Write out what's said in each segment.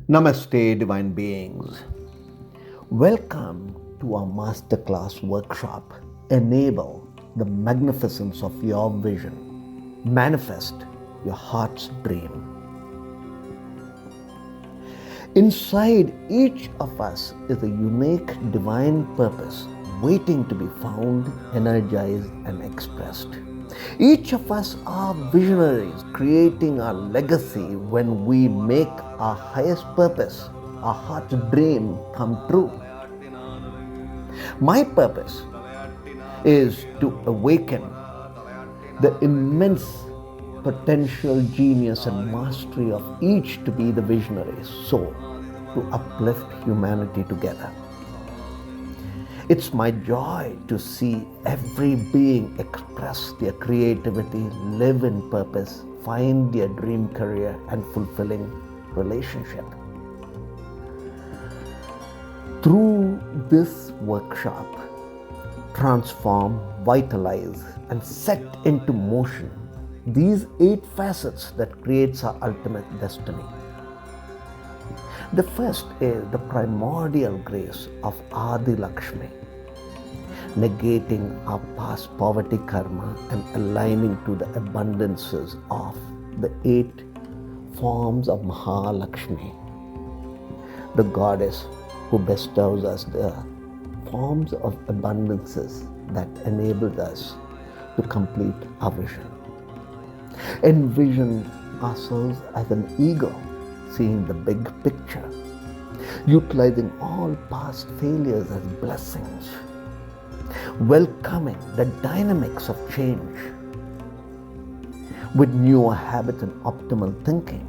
Namaste, divine beings. Welcome to our masterclass workshop. Enable the magnificence of your vision. Manifest your heart's dream. Inside each of us is a unique divine purpose waiting to be found, energized, and expressed. Each of us are visionaries creating our legacy when we make our highest purpose, our heart's dream, come true. My purpose is to awaken the immense potential, genius, and mastery of each to be the visionaries, so to uplift humanity together. It's my joy to see every being express their creativity, live in purpose, find their dream career, and fulfilling relationship. Through this workshop, transform, vitalize, and set into motion these 8 facets that creates our ultimate destiny. The first is the primordial grace of Aadi Laxmi, negating our past poverty karma and aligning to the abundances of the 8 forms of Mahalaxmi, the goddess who bestows us the forms of abundances that enabled us to complete our vision. Envision ourselves as an eagle, seeing the big picture, utilizing all past failures as blessings, welcoming the dynamics of change with newer habits and optimal thinking,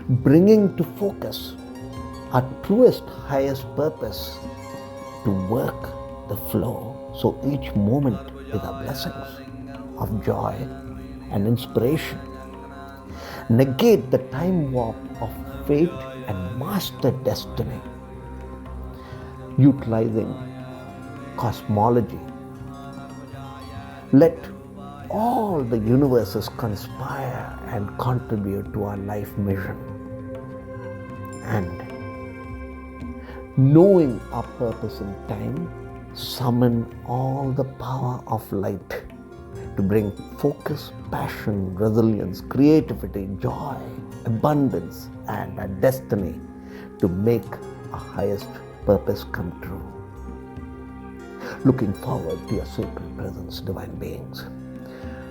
bringing to focus our truest, highest purpose to work the flow so each moment is a blessings of joy and inspiration. Negate the time warp of fate and master destiny, utilizing cosmology. Let all the universes conspire and contribute to our life mission. And knowing our purpose in time, summon all the power of light to bring focus, passion, resilience, creativity, joy, abundance, and a destiny to make our highest purpose come true. Looking forward to your sacred presence, divine beings.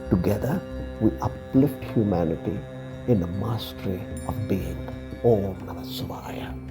Together, we uplift humanity in the mastery of being. Om Namah Shivaya.